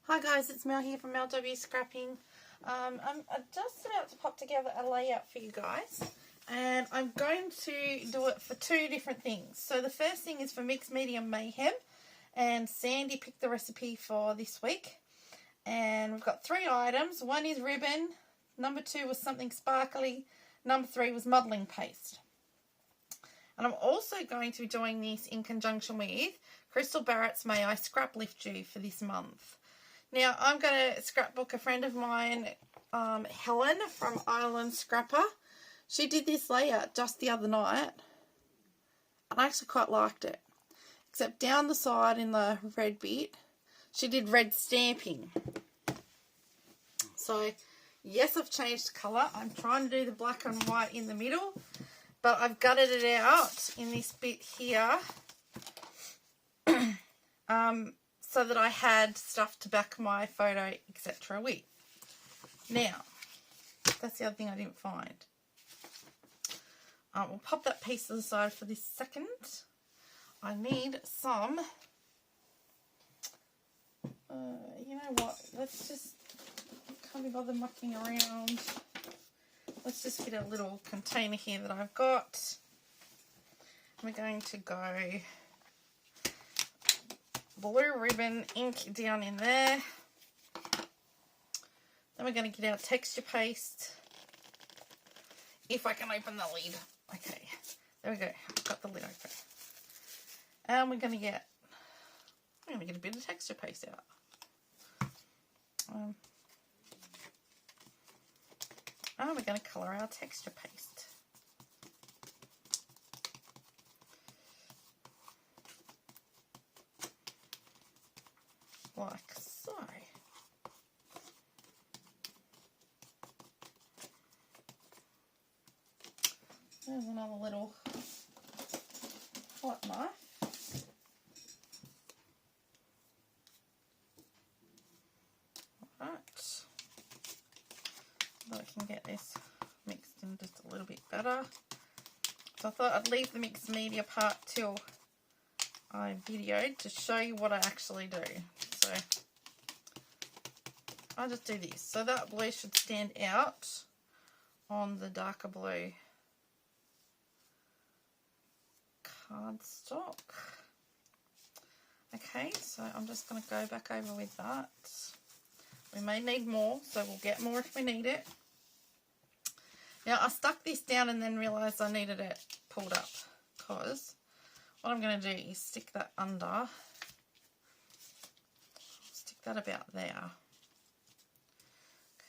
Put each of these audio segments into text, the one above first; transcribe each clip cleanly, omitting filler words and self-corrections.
Hi guys, it's Mel here from Mel W Scrapping. I'm just about to pop together a layout for you guys, and I'm going to do it for two different things. So the first thing is for Mixed Media Mayhem, and Sandie picked the recipe for this week. And we've got 3 items. 1 is ribbon, number 2 was something sparkly, number 3 was modelling paste. And I'm also going to be doing this in conjunction with Crystal Barrett's May I Scrap Lift You for this month. Now, I'm going to scrapbook a friend of mine, Helen from Island Scrapper. She did this layout just the other night, and I actually quite liked it. Except down the side in the red bit, she did red stamping. So, yes, I've changed colour. I'm trying to do the black and white in the middle, but I've gutted it out in this bit here. So that I had stuff to back my photo, etc. with. Now, that's the other thing I didn't find. We'll pop that piece to the side for this second. I need some, you know what, let's just, can't be bothered mucking around. Let's just fit a little container here that I've got. We're going to go blue ribbon ink down in there. Then we're going to get our texture paste. If I can open the lid. Okay, there we go. I've got the lid open. And we're going to get a bit of texture paste out. And we're going to colour our texture paste. Like so. There's another little hot knife. Alright. So I can get this mixed in just a little bit better. So I thought I'd leave the mixed media part till I videoed to show you what I actually do. So I just do this. So that blue should stand out on the darker blue cardstock. Okay, so I'm just going to go back over with that. We may need more, so we'll get more if we need it. Now I stuck this down and then realised I needed it pulled up, because what I'm going to do is stick that under. Stick that about there.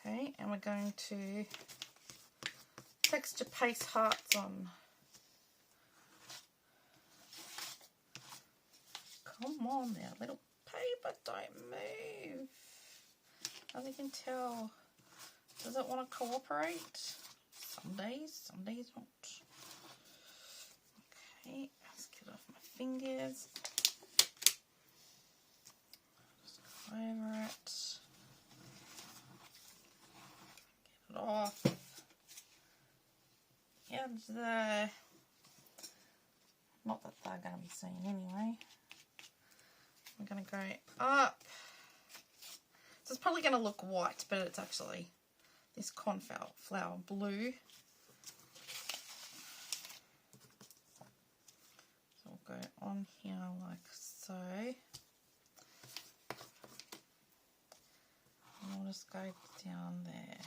Okay, and we're going to texture paste hearts on. Come on there, little paper, don't move. As you can tell, does it want to cooperate? Some days not. Okay, let's get off my fingers. Just go over it. Get it off. Edge there. Not that they're going to be seen anyway. I'm going to go up. So it's probably going to look white, but it's actually this cornflower blue. So we'll go on here like so. And we'll just go down there.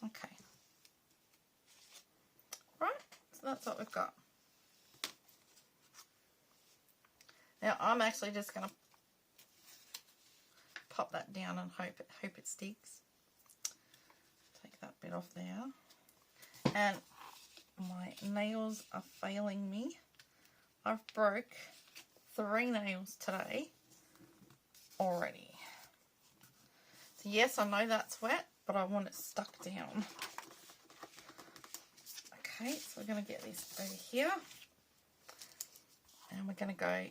Okay. Right, so that's what we've got. Now I'm actually just going to pop that down and hope it sticks. Take that bit off there. And my nails are failing me. I've broke 3 nails today already. So yes, I know that's wet, but I want it stuck down. Okay, so we're going to get this over here. And we're going to go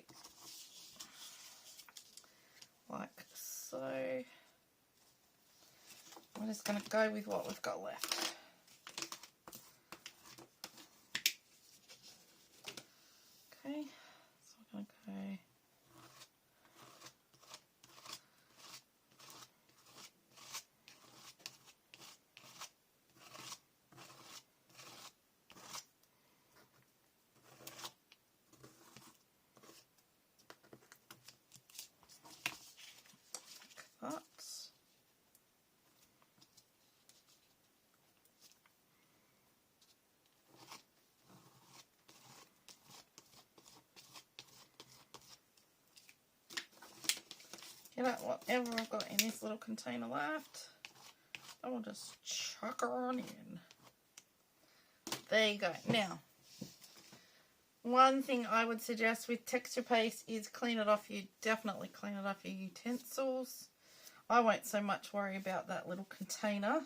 like so. I'm just going to go with what we've got left. get out whatever I've got in this little container left. I will just chuck her on in. There you go. Now, one thing I would suggest with texture paste is clean it off. You definitely clean it off your utensils. I won't so much worry about that little container.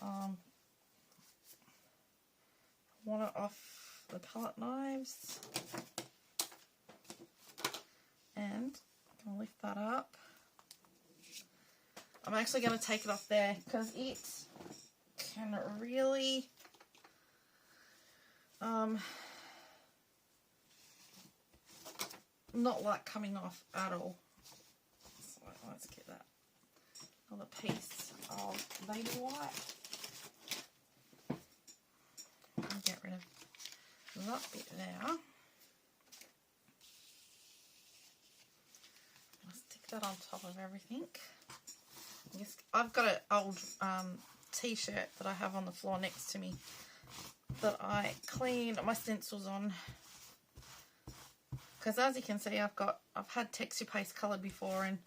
I want it off the palette knives. And I'm going to lift that up. I'm actually going to take it off there because it can really not like coming off at all. So let's get that another piece of baby white. And get rid of that bit there. I'll stick that on top of everything. Yes, I've got an old t-shirt that I have on the floor next to me that I clean my stencils on, because as you can see I've had texture paste coloured before and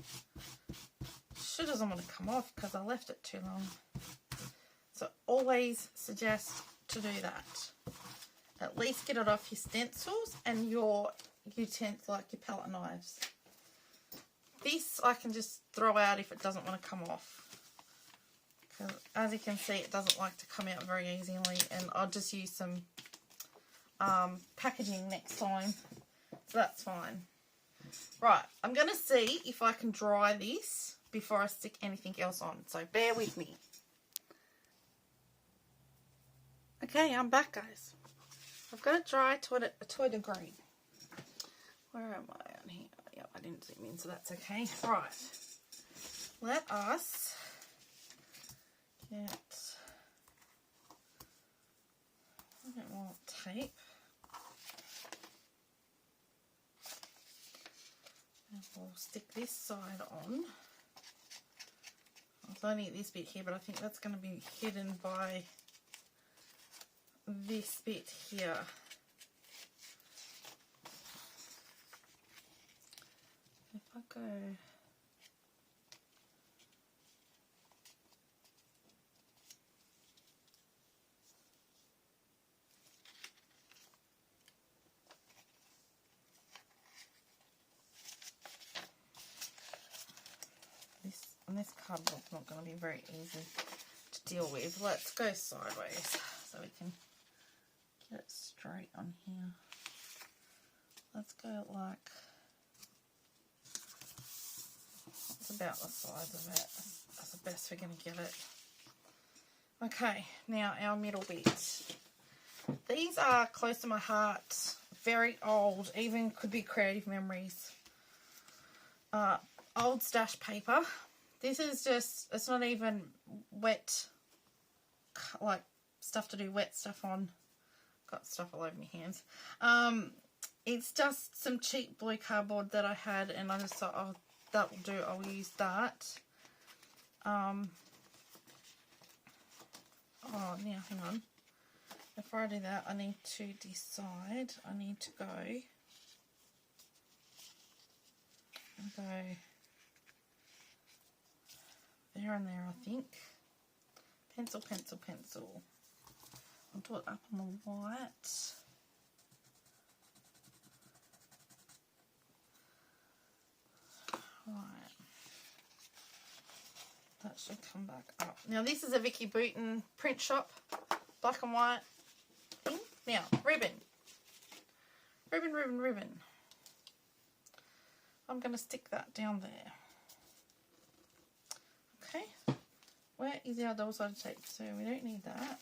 she doesn't want to come off because I left it too long. So always suggest to do that. At least get it off your stencils and your utensils, like your palette knives. This I can just throw out if it doesn't want to come off. Because as you can see, it doesn't like to come out very easily, and I'll just use some packaging next time. So that's fine. Right, I'm going to see if I can dry this before I stick anything else on. So bear with me. Okay, I'm back, guys. I've got it dry to a degree. Where am I on here? Yep, I didn't zoom in, so that's okay. Right. Let us get a bit more tape. And we'll stick this side on. I was only this bit here, but I think that's going to be hidden by this bit here. If I go this cardboard's not going to be very easy to deal with. Let's go sideways so we can get it straight on here. Let's go like, it's about the size of it. That's the best we're going to get it. Okay, now our middle bit. These are close to my heart, very old, even could be creative memories. Old stash paper. This is just, it's not even wet, like stuff to do wet stuff on. Got stuff all over my hands. It's just some cheap blue cardboard that I had, and I just thought, oh, that will do, I'll use that. Oh, now hang on. Before I do that, I need to decide. I need to go there and there, I think. Pencil, pencil, pencil. I'll do it up on the white. Right. That should come back up. Now this is a Vicky Booten print shop, black and white thing. Now, ribbon. Ribbon, ribbon, ribbon. I'm going to stick that down there. Okay. Where is our double-sided tape? So we don't need that.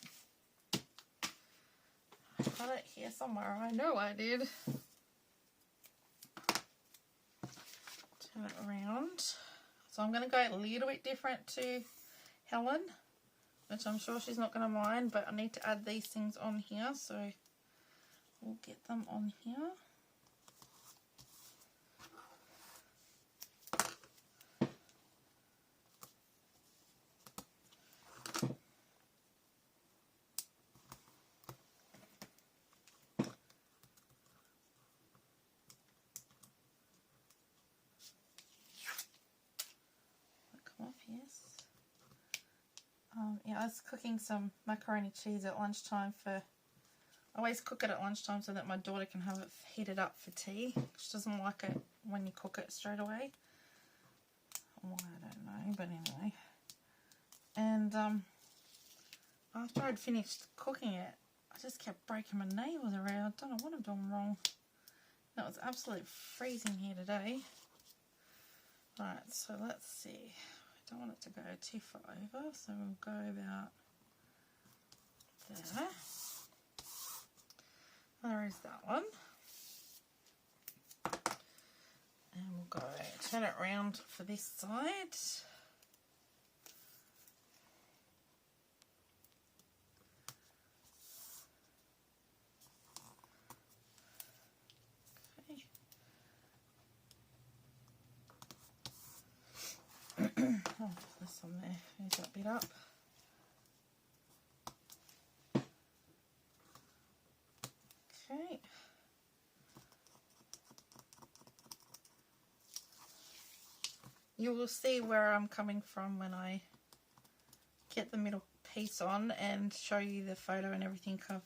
I got it here somewhere. I know I did. Turn it around. So I'm going to go a little bit different to Helen, which I'm sure she's not going to mind, but I need to add these things on here, so we'll get them on here. yeah, I was cooking some macaroni cheese at lunchtime for... I always cook it at lunchtime so that my daughter can have it heated up for tea. She doesn't like it when you cook it straight away. Why, I don't know, but anyway. And after I'd finished cooking it, I just kept breaking my nails around. I don't know what I'm doing wrong. No, it's absolutely freezing here today. Right, so let's see. I don't want it to go too far over, so we'll go about there. There is that one. And we'll go turn it around for this side. Oh, this one there. Use that bit up. Okay. You will see where I'm coming from when I get the middle piece on and show you the photo and everything of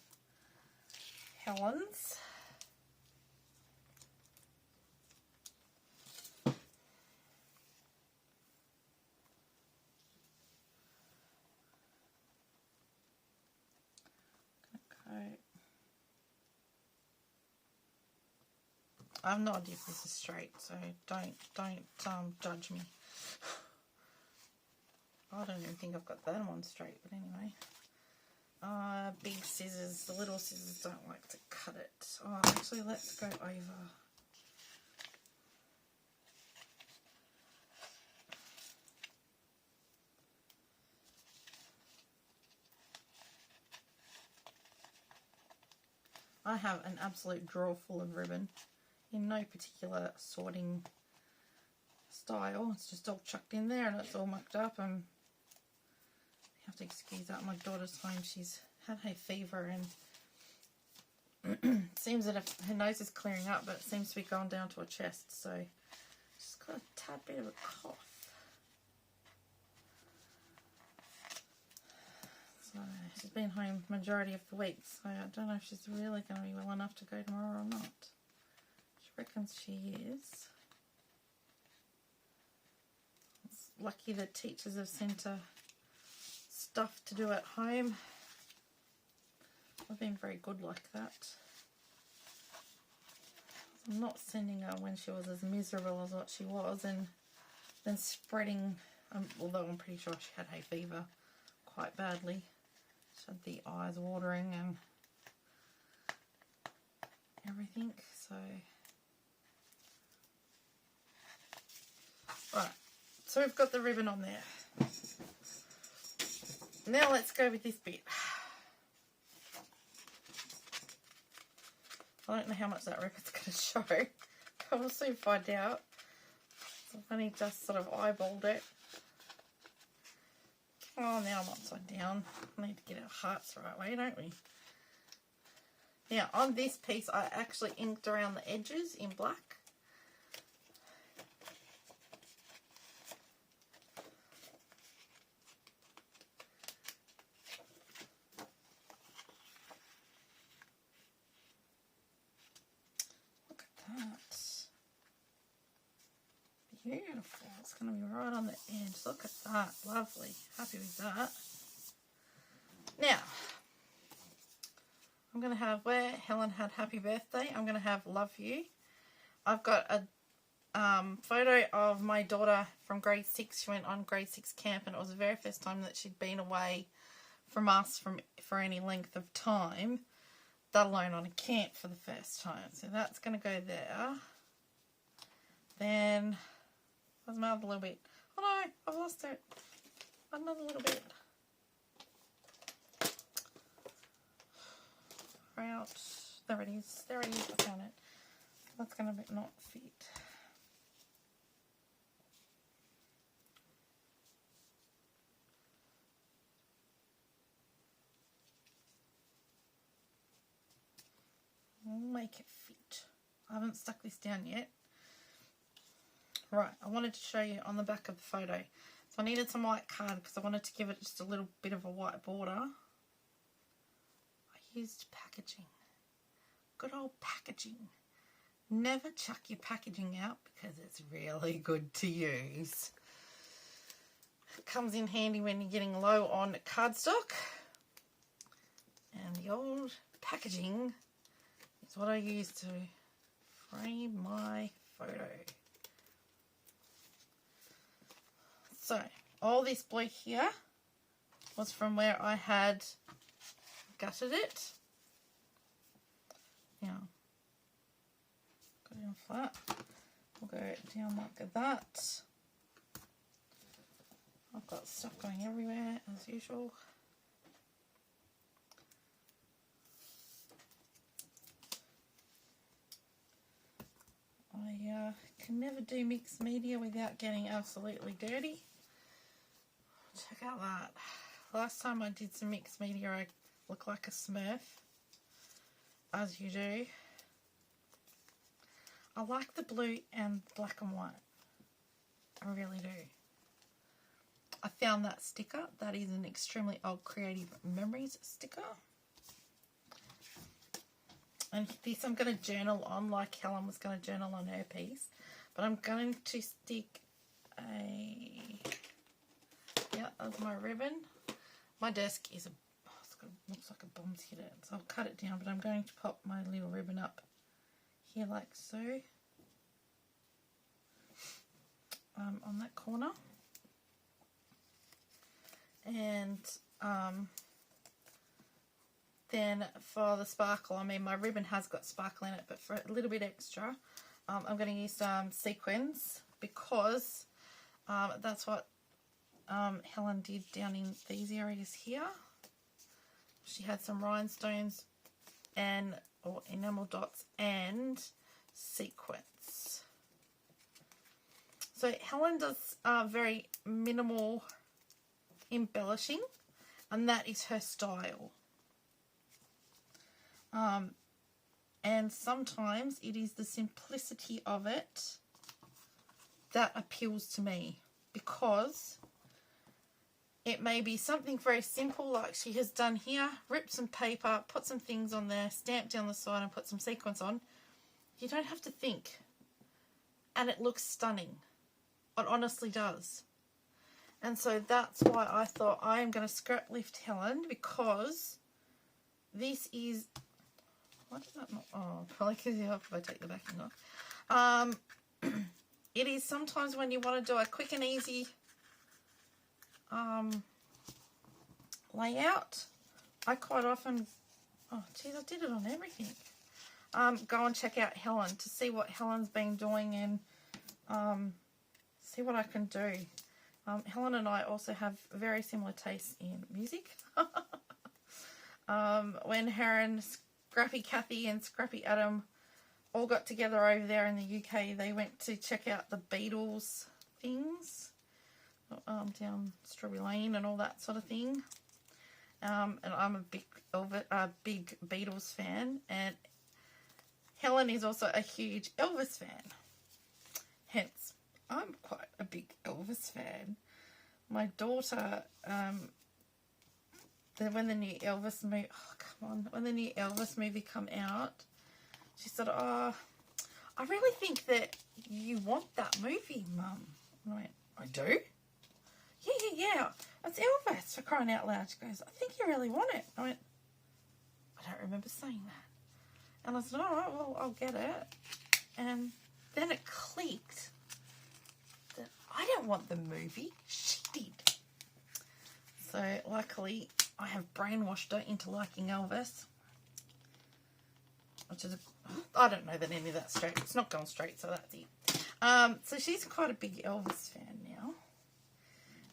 Helen's. I have no idea if this is straight, so don't judge me. I don't even think I've got that one straight, but anyway. Big scissors, the little scissors don't like to cut it. Oh, actually, let's go over. I have an absolute drawer full of ribbon in no particular sorting style. It's just all chucked in there and it's all mucked up, and you have to excuse that. My daughter's home. She's had hay fever and it seems that her nose is clearing up, but it seems to be going down to her chest, so she's got a tad bit of a cough. So she's been home majority of the week, so I don't know if she's really going to be well enough to go tomorrow or not. She reckons she is. It's lucky that teachers have sent her stuff to do at home. I've been very good like that. I'm not sending her when she was as miserable as what she was, and then spreading, although I'm pretty sure she had hay fever quite badly. She had the eyes watering and everything, so... Right, so we've got the ribbon on there. Now let's go with this bit. I don't know how much that ribbon's going to show, but we'll soon find out. So I've only just sort of eyeballed it. Oh, now I'm upside down. I need to get our hearts the right way, don't we? Now, on this piece, I actually inked around the edges in black. Look at that. Beautiful. It's going to be right on the edge. Look at that. Lovely. Happy with that. Now, I'm going to have where Helen had happy birthday, I'm going to have love you. I've got a photo of my daughter from grade 6. She went on grade 6 camp, and it was the very first time that she'd been away from us for any length of time, let alone on a camp for the first time. So that's going to go there. Then... Where's my other little bit? Oh no, I've lost it. Another little bit. Out. There it is. There it is. I found it. That's going to not fit. We'll make it fit. I haven't stuck this down yet. Right, I wanted to show you on the back of the photo. So I needed some white card because I wanted to give it just a little bit of a white border. I used packaging. Good old packaging. Never chuck your packaging out because it's really good to use. It comes in handy when you're getting low on cardstock. And the old packaging is what I use to frame my photo. So, all this blue here was from where I had gutted it. Now, go down flat. We'll go down like that. I've got stuff going everywhere as usual. I can never do mixed media without getting absolutely dirty. Check out that. Last time I did some mixed media, I looked like a smurf, as you do. I like the blue and black and white. I really do. I found that sticker. That is an extremely old Creative Memories sticker. And this I'm going to journal on like Helen was going to journal on her piece. But I'm going to stick yeah, that's my ribbon. My desk is looks like a bomb's hit it. So I'll cut it down, but I'm going to pop my little ribbon up here like so. On that corner. And then for the sparkle, I mean my ribbon has got sparkle in it, but for a little bit extra, I'm going to use some sequins because that's what Helen did down in these areas here. She had some rhinestones or enamel dots and sequins. So Helen does very minimal embellishing, and that is her style. And sometimes it is the simplicity of it that appeals to me, because it may be something very simple like she has done here, rip some paper, put some things on there, stamp down the side and put some sequins on. You don't have to think, and it looks stunning. It honestly does. And so that's why I thought I am going to scrap lift Helen, because this is, why did that not, oh, probably because you have to take the backing off. It is sometimes when you want to do a quick and easy layout, I quite often, oh geez, I did it on everything. Go and check out Helen to see what Helen's been doing and see what I can do. Helen and I also have very similar tastes in music. When her and Scrappy Kathy and Scrappy Adam all got together over there in the UK, they went to check out the Beatles things down Strawberry Lane and all that sort of thing. And I'm a big Beatles fan, and Helen is also a huge Elvis fan. Hence, I'm quite a big Elvis fan. My daughter, when the new Elvis movie, oh come on, when the new Elvis movie come out, she said, oh, I really think that you want that movie, Mum. I went, I do? Yeah, it's Elvis, for crying out loud. She goes, I think you really want it. I went, I don't remember saying that. And I said, all right, well, I'll get it. And then it clicked that I don't want the movie, she did. So luckily I have brainwashed her into liking Elvis, which is, I don't know that any of that's straight. It's not going straight, so that's it. So she's quite a big Elvis fan now.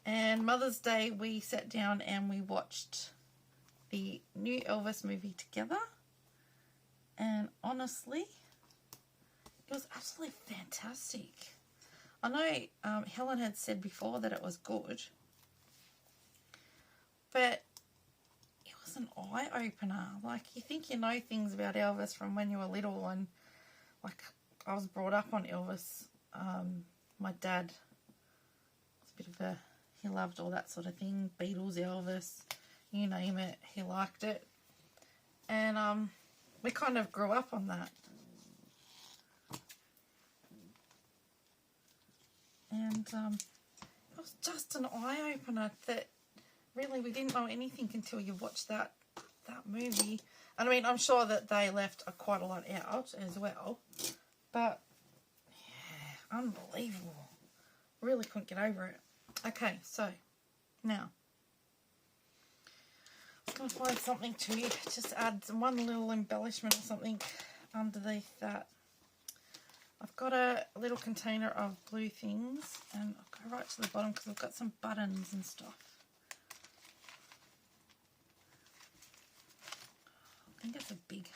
And Mother's Day we sat down and we watched the new Elvis movie together. And honestly, it was absolutely fantastic. I know Helen had said before that it was good, but it was an eye-opener. Like, you think you know things about Elvis from when you were little, and like I was brought up on Elvis. My dad was a bit of a He loved all that sort of thing. Beatles, Elvis, you name it. He liked it. And we kind of grew up on that. And it was just an eye-opener that really we didn't know anything until you watched that movie. And I mean, I'm sure that they left quite a lot out as well. But, yeah, unbelievable. Really couldn't get over it. Okay, so, now. I'm going to find something to just add one little embellishment or something underneath that. I've got a little container of glue things, and I'll go right to the bottom because I've got some buttons and stuff. I think it's a big,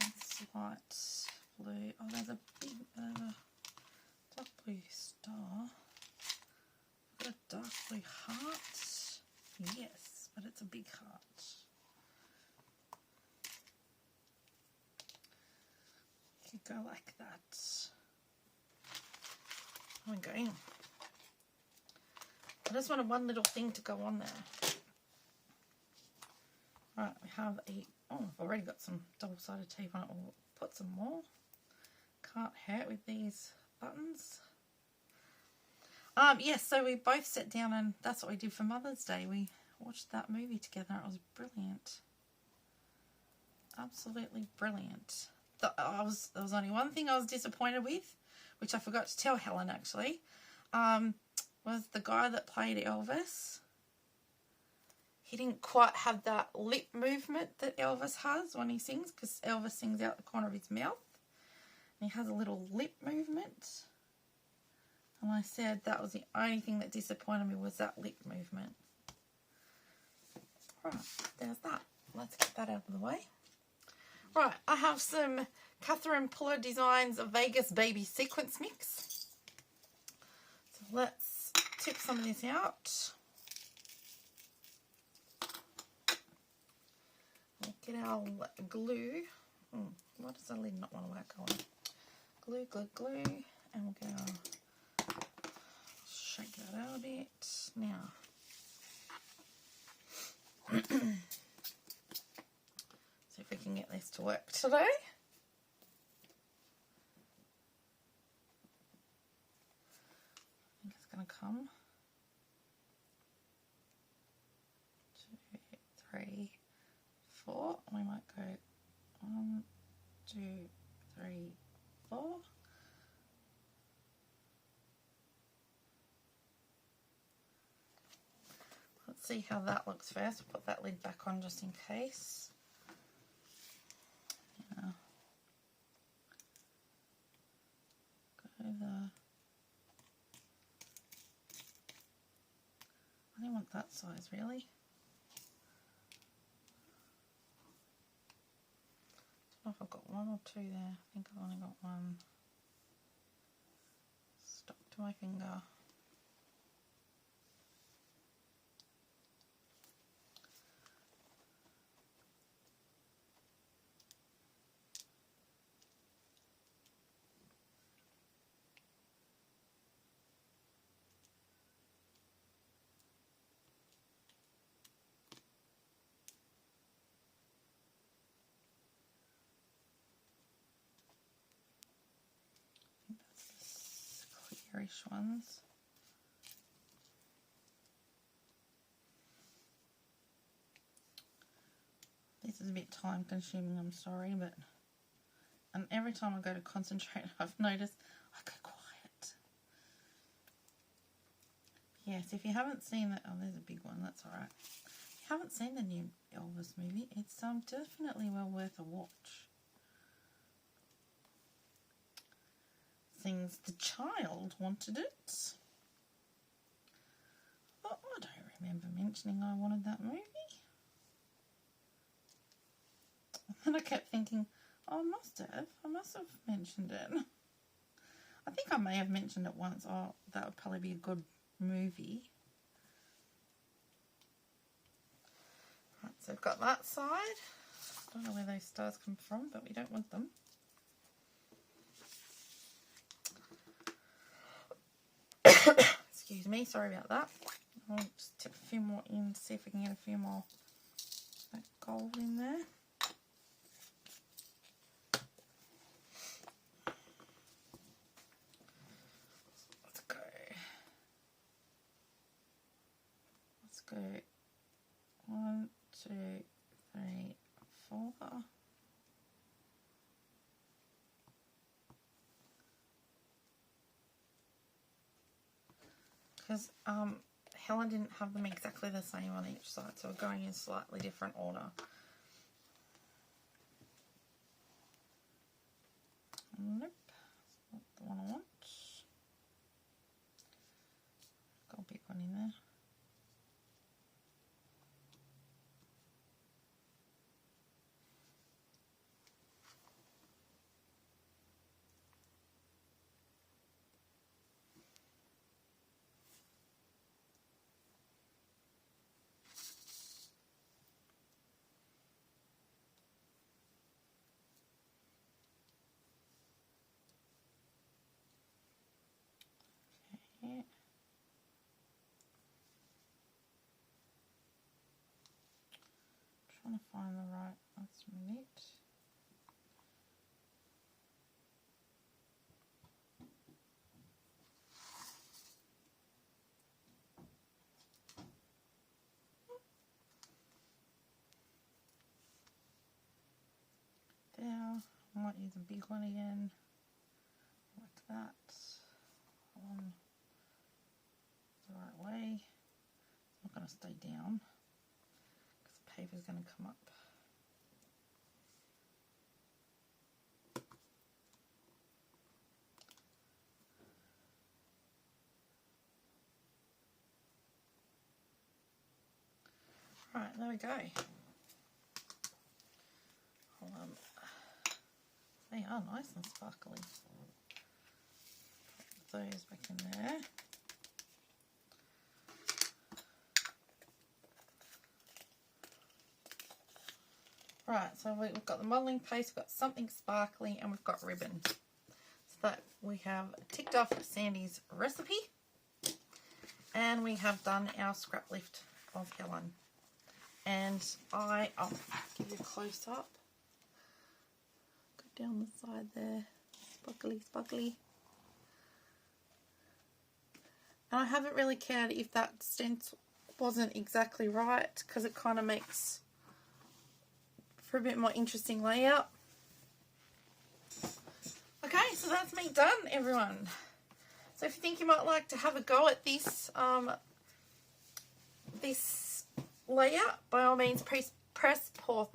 it's light blue. Oh, there's a big dark blue star. I've got a dark blue heart. Yes, but it's a big heart. You could go like that. There we go. I just wanted one little thing to go on there. Right, we have I've already got some double-sided tape on it. We'll put some more. Can't hurt with these buttons. Yes, so we both sat down and that's what we did for Mother's Day. We watched that movie together. It was brilliant. Absolutely brilliant. There was only one thing I was disappointed with, which I forgot to tell Helen actually, was the guy that played Elvis. He didn't quite have that lip movement that Elvis has when he sings, because Elvis sings out the corner of his mouth. And he has a little lip movement. And I said that was the only thing that disappointed me, was that lip movement. Right, there's that. Let's get that out of the way. Right, I have some Catherine Puller Designs Vegas Baby Sequence Mix. So let's tip some of this out. Get our glue. Why does the lid not want to work on? Glue, glue, glue. And we'll get our... shake that out a bit. Now. See if we can get this to work today. I think it's going to come. 2, 3, 4. We might go 1, 2, 3, 4. Let's see how that looks first. We'll put that lid back on just in case. Yeah. Go there. I don't want that size really. I don't know if I've got 1 or 2 there. I think I've only got 1. Stuck to my finger. Clearish ones. This is a bit time consuming, I'm sorry, but every time I go to concentrate, I've noticed I go quiet. Yes, if you haven't seen that, oh, there's a big one, that's alright. If you haven't seen the new Elvis movie, it's definitely well worth a watch. Things the child wanted it. Oh, I don't remember mentioning I wanted that movie. And I kept thinking, oh, I must have mentioned it. I think I may have mentioned it once. Oh, that would probably be a good movie. Right, so I've got that side. I don't know where those stars come from, but we don't want them. Excuse me, sorry about that. I'll just tip a few more in, see if we can get a few more that gold in there. Let's go. Let's go 1, 2, 3, 4. Because Helen didn't have them exactly the same on each side, so we're going in slightly different order. Nope, that's not the one I want. Got a big one in there. Okay. Trying to find the right last minute. There, I might use a big one again, like that, on the right way. It's not going to stay down because the paper's going to come up. Right, there we go. They are nice and sparkly. Put those back in there. Right, so we've got the modelling paste, we've got something sparkly, and we've got ribbon. So that we have ticked off Sandie's recipe, and we have done our scrap lift of Helen. And I'll give you a close up. Go down the side there, sparkly, sparkly. And I haven't really cared if that stencil wasn't exactly right, because it kind of makes for a bit more interesting layout. Okay, so that's me done, everyone. So if you think you might like to have a go at this this layout, by all means press pause,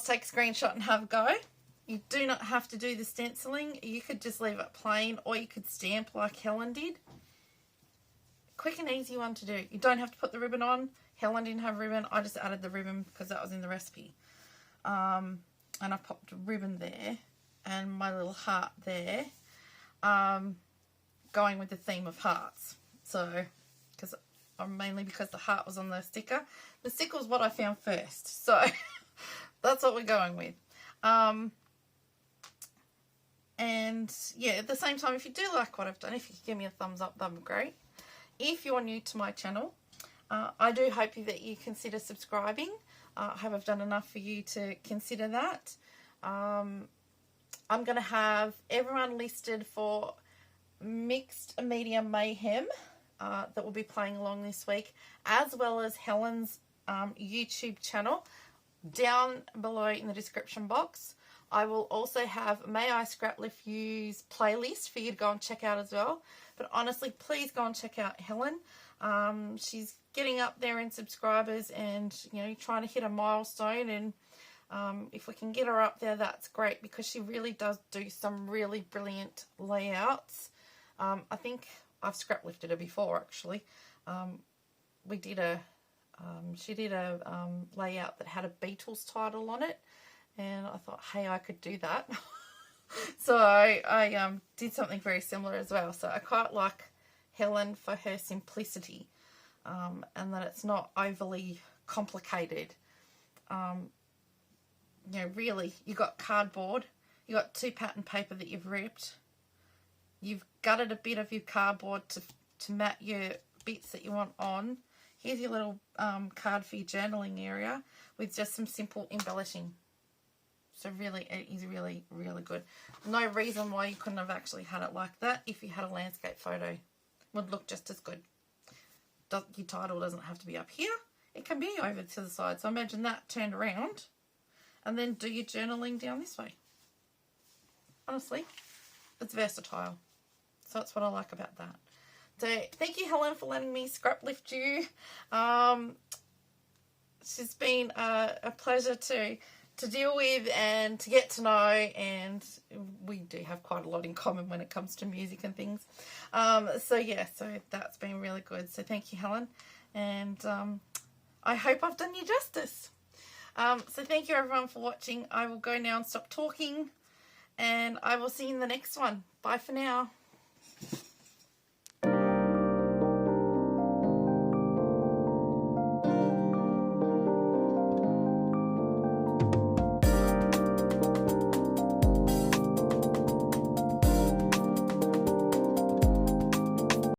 take a screenshot and have a go. You do not have to do the stenciling. You could just leave it plain, or you could stamp like Helen did. Quick and easy one to do. You don't have to put the ribbon on. Helen didn't have ribbon. I just added the ribbon because that was in the recipe. And I popped a ribbon there and my little heart there, going with the theme of hearts. So, mainly because the heart was on the sticker. The sticker was what I found first. So, that's what we're going with. And yeah, at the same time, if you do like what I've done, if you could give me a thumbs up, that'd be great. If you're new to my channel, I do hope that you consider subscribing. I hope I've done enough for you to consider that. I'm going to have everyone listed for Mixed Media Mayhem that will be playing along this week, as well as Helen's YouTube channel down below in the description box. I will also have May I Scrap Lift You's playlist for you to go and check out as well. But honestly, please go and check out Helen. She's getting up there in subscribers and, you know, trying to hit a milestone. And if we can get her up there, that's great, because she really does do some really brilliant layouts. I think I've scrap lifted her before, actually. She did a layout that had a Beatles title on it. And I thought, hey, I could do that. So I did something very similar as well. So I quite like Helen for her simplicity, and that it's not overly complicated. You know, really, you got cardboard, you got 2 pattern paper that you've ripped, you've gutted a bit of your cardboard to mat your bits that you want on. Here's your little card for your journaling area with just some simple embellishing. So really, it is really, really good. No reason why you couldn't have actually had it like that if you had a landscape photo. Would look just as good. Your title doesn't have to be up here. It can be over to the side. So imagine that turned around and then do your journaling down this way. Honestly, it's versatile. So that's what I like about that. So thank you, Helen, for letting me scrap lift you. It's been a pleasure to deal with and to get to know, and we do have quite a lot in common when it comes to music and things. So yeah, so that's been really good. So thank you, Helen, and I hope I've done you justice. So thank you everyone for watching. I will go now and stop talking, and I will see you in the next one. Bye for now.